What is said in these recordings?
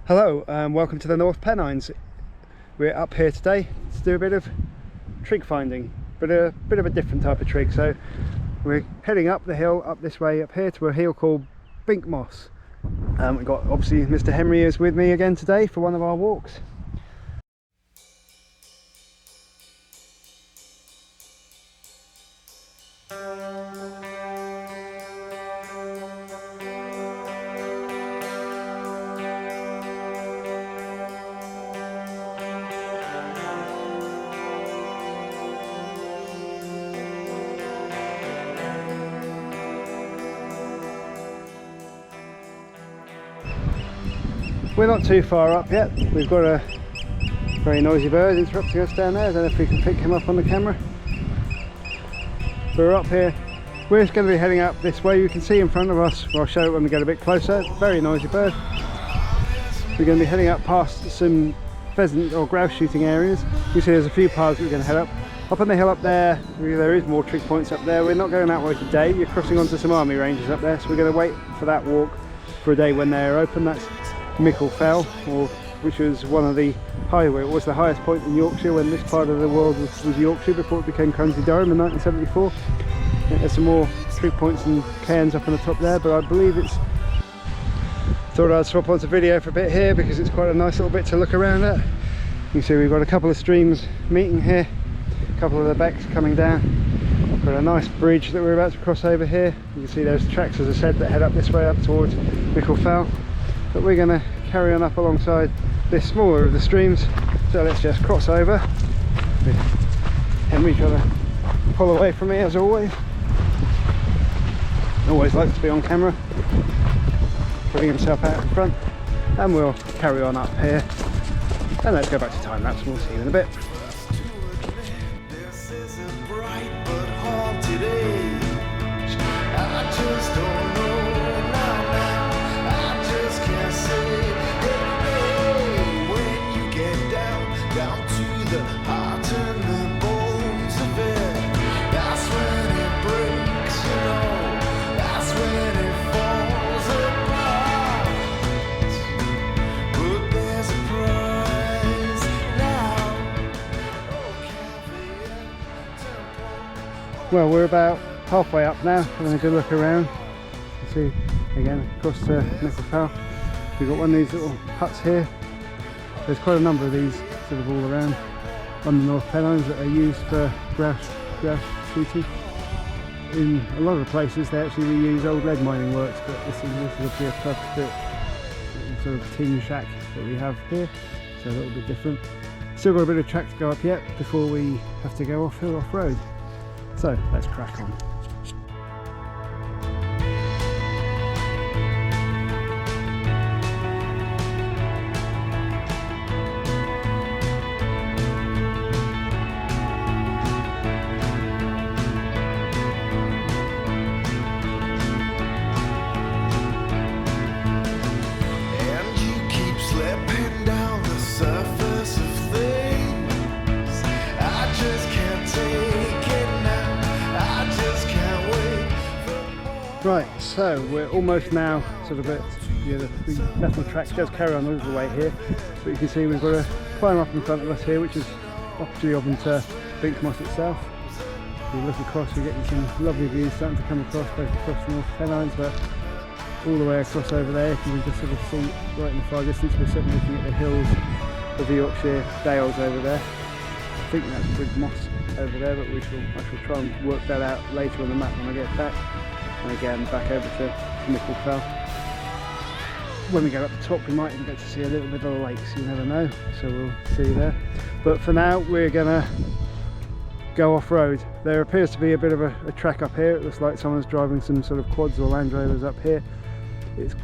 Hello and welcome to the North Pennines. We're up here today to do a bit of trig finding, but a bit of a different type of trig. So we're heading up the hill, up this way, up here to a hill called Bink Moss. We've got obviously Mr. Henry is with me again today for one of our walks. We're not too far up yet. We've got a very noisy bird interrupting us down there. I don't know if we can pick him up on the camera. We're up here. We're just going to be heading up this way. You can see in front of us, I'll show it when we get a bit closer. Very noisy bird. We're going to be heading up past some pheasant or grouse shooting areas. You see there's a few paths we're going to head up. Up on the hill up there, there is more trig points up there. We're not going that way today. You're crossing onto some army ranges up there, so we're going to wait for that walk for a day when they're open. That's Mickle Fell, which was one of the it was the highest point in Yorkshire when this part of the world was Yorkshire before it became County Durham in 1974. There's some more trig points and cairns up on the top there, but I believe it's... Thought I'd swap onto video for a bit here because it's quite a nice little bit to look around at. You can see we've got a couple of streams meeting here, a couple of the becks coming down. We've got a nice bridge that we're about to cross over here. You can see there's tracks, as I said, that head up this way up towards Mickle Fell. But we're going to carry on up alongside this smaller of the streams, so let's just cross over with Henry trying to pull away from me as always. Always likes to be on camera, putting himself out in front, and we'll carry on up here and let's go back to time lapse and we'll see you in a bit. This is a bright but haunted age. I just don't know. Well, we're about halfway up now, having a good look around. You can see again across to Mickle Fell. We've got one of these little huts here. There's quite a number of these sort of all around on the North Pennines that are used for grouse shooting. In a lot of places they actually reuse old lead mining works, but this is a purpose-built sort of tin shack that we have here, so a little bit different. Still got a bit of track to go up yet before we have to go off-hill, off-road. So let's crack on. Right, so we're almost now sort of at the metal track does carry on a little way here, but you can see we've got a climb up in front of us here, which is opportunity up into Bink Moss itself. If you look across, we're getting some lovely views starting to come across, both across the North Pennines, but all the way across over there. If you can just sort of see right in the far distance, we're certainly looking at the hills of the Yorkshire Dales over there. I think that's Bink Moss over there, but I shall try and work that out later on the map when I get back. And again back over to Mickle Fell. When we get up the top we might even get to see a little bit of the lakes, you never know, so we'll see there. But for now we're gonna go off-road. There appears to be a bit of a track up here. It looks like someone's driving some sort of quads or Land Rovers up here. It's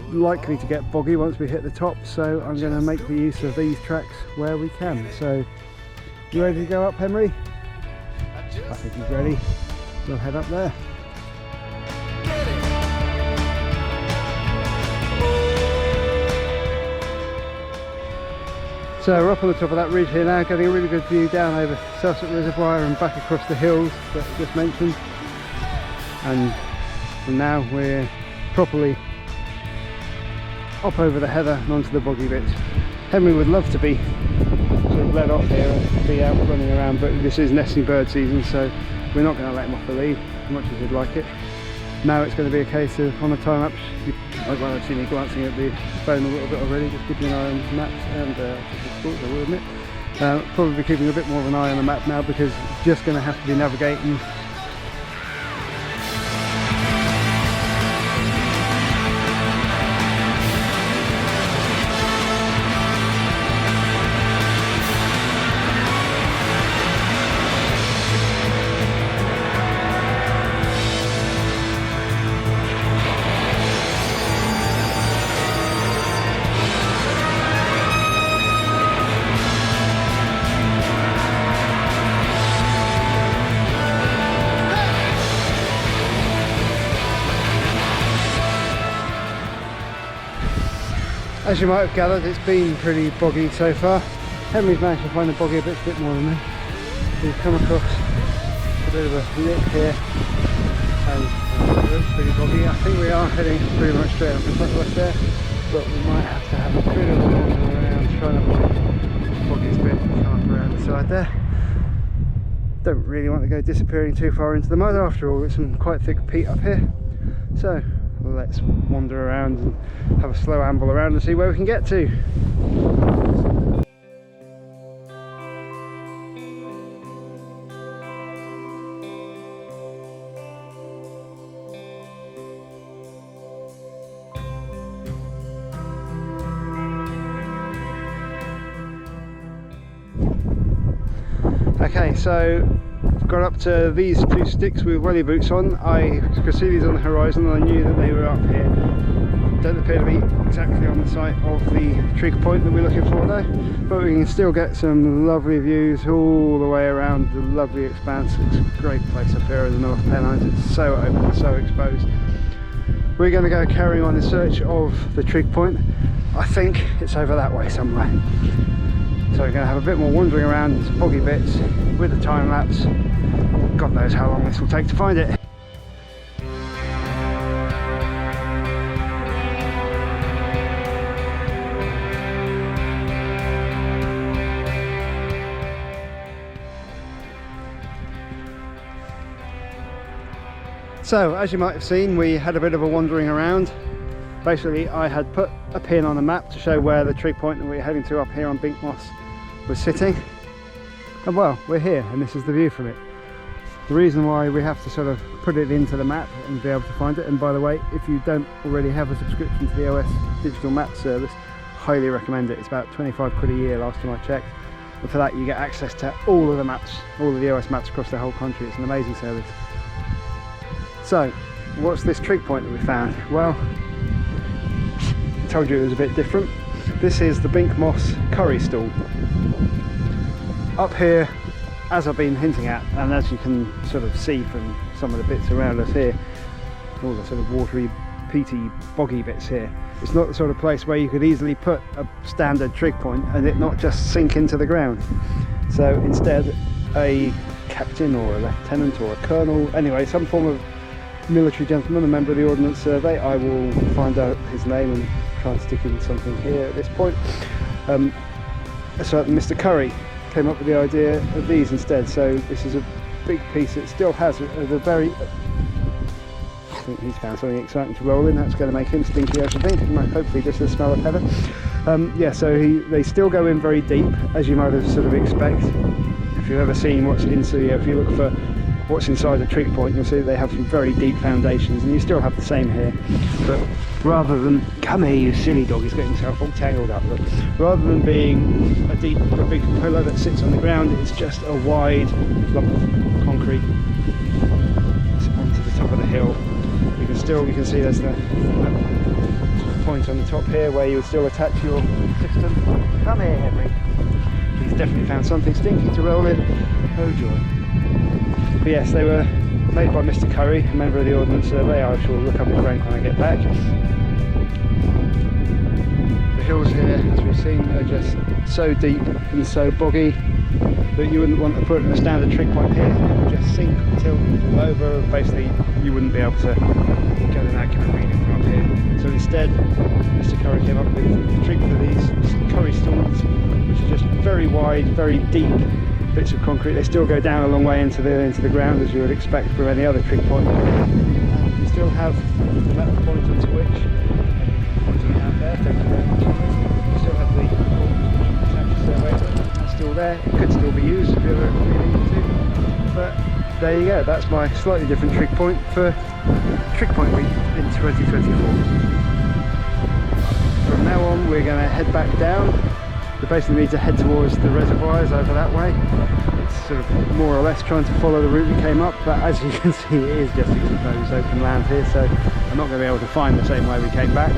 likely to get boggy once we hit the top, so I'm going to make the use of these tracks where we can. So you ready to go up, Henry? I think he's ready. We'll head up there. So we're up on the top of that ridge here now, getting a really good view down over Sussex Reservoir and back across the hills that I just mentioned. And now we're properly up over the heather and onto the boggy bits. Henry would love to be sort of let off here and be out running around, but this is nesting bird season, so we're not going to let him off the lead as much as he'd like it. Now it's going to be a case of, on a time lapse, I've seen me glancing at the phone a little bit already, just keeping an eye on maps and sports, I will admit. Probably keeping a bit more of an eye on the map now, because it's just going to have to be navigating. As you might have gathered, it's been pretty boggy so far. Henry's managed to find the boggy a bit more than me. We've come across a bit of a lip here, and it looks pretty boggy. I think we are heading pretty much straight up in front of us there, but we might have to have a bit of a wander around, trying to avoid the boggiest bit and come up around the side there. Don't really want to go disappearing too far into the mud after all. It's some quite thick peat up here, so let's wander around and have a slow amble around and see where we can get to. Okay, so I've got up to these two sticks with welly boots on. I could see these on the horizon and I knew that they were up here. Don't appear to be exactly on the site of the trig point that we're looking for though, but we can still get some lovely views all the way around the lovely expanse. It's a great place up here in the North Pennines. It's so open, so exposed. We're going to go carrying on in search of the trig point. I think it's over that way somewhere. So we're going to have a bit more wandering around some boggy bits with a time lapse. God knows how long this will take to find it. So as you might have seen, we had a bit of a wandering around. Basically I had put a pin on a map to show where the trig point that we were heading to up here on Bink was sitting, and well, we're here and this is the view from it. The reason why we have to sort of put it into the map and be able to find it, and by the way, if you don't already have a subscription to the OS digital map service, highly recommend it. It's about 25 quid a year last time I checked, and for that you get access to all of the maps, all of the OS maps across the whole country. It's an amazing service. So what's this trig point that we found? Well, I told you it was a bit different. This is the Bink Curry Stool. Up here, as I've been hinting at, and as you can sort of see from some of the bits around us here, all the sort of watery, peaty, boggy bits here, it's not the sort of place where you could easily put a standard trig point and it not just sink into the ground. So instead, a captain or a lieutenant or a colonel, anyway, some form of military gentleman, a member of the Ordnance Survey, I will find out his name and try and stick in something here at this point. A certain Mr. Curry came up with the idea of these instead. So this is a big piece. It still has a very, I think he's found something exciting to roll in. That's going to make him stinky, I should think. Hopefully just the smell of heather. Yeah, so they still go in very deep, as you might have sort of expect. If you've ever seen what's inside, if you look for what's inside the trig point, you'll see that they have some very deep foundations, and you still have the same here. But rather than, come here you silly dog, he's getting himself all tangled up, but rather than being a big pillar that sits on the ground, it's just a wide lump of concrete onto the top of the hill. You can see there's the point on the top here where you would still attach your system. Come here, Henry. He's definitely found something stinky to roll in. Oh joy. But yes, they were made by Mr. Curry, a member of the Ordnance Survey. I shall look up his rank when I get back. The hills here, as we've seen, are just so deep and so boggy that you wouldn't want to put a standard trig point here. It would just sink, tilt, fall over. Basically, you wouldn't be able to get an accurate reading from up here. So So instead, Mr. Curry came up with a trick for these Curry Stools, which are just very wide, very deep bits of concrete. They still go down a long way into the ground, as you would expect from any other trig point. And you still have the metal point onto which, pointing it out there, thank you very much. You still have the Ordnance Survey Trig Point. That's still there. It could still be used if you ever really need to. But there you go. That's my slightly different trig point for Trig Point Week in 2024. From now on, we're going to head back down. We basically need to head towards the reservoirs over that way. It's sort of more or less trying to follow the route we came up, but as you can see, it is just exposed open land here, so I'm not going to be able to find the same way we came back.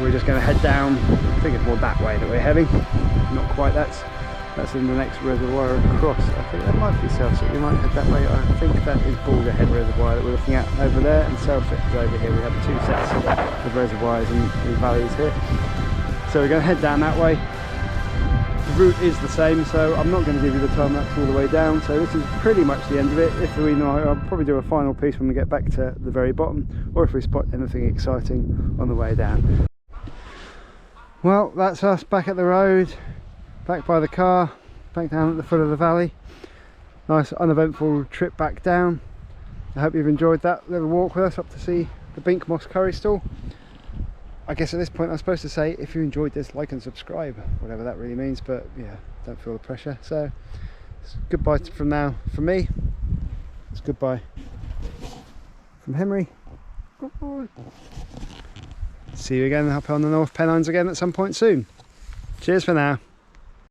We're just going to head down. I think it's more that way that we're heading. Not quite. That's in the next reservoir across. I think that might be Selfit. We might head that way. I think that is Boulder Head Reservoir that we're looking at over there, and Selfit is over here. We have two sets of reservoirs and valleys here. So we're going to head down that way. The route is the same, so I'm not going to give you the time lapse all the way down. So this is pretty much the end of it. If we know, I'll probably do a final piece when we get back to the very bottom, or if we spot anything exciting on the way down. Well, that's us back at the road, back by the car, back down at the foot of the valley. Nice uneventful trip back down. I hope you've enjoyed that little walk with us up to see the Bink Moss Curry Stool. I guess at this point I'm supposed to say, if you enjoyed this, like and subscribe, whatever that really means, but yeah, don't feel the pressure. So it's goodbye from now from me. It's goodbye from Henry. See you again up on the North Pennines again at some point soon. Cheers for now.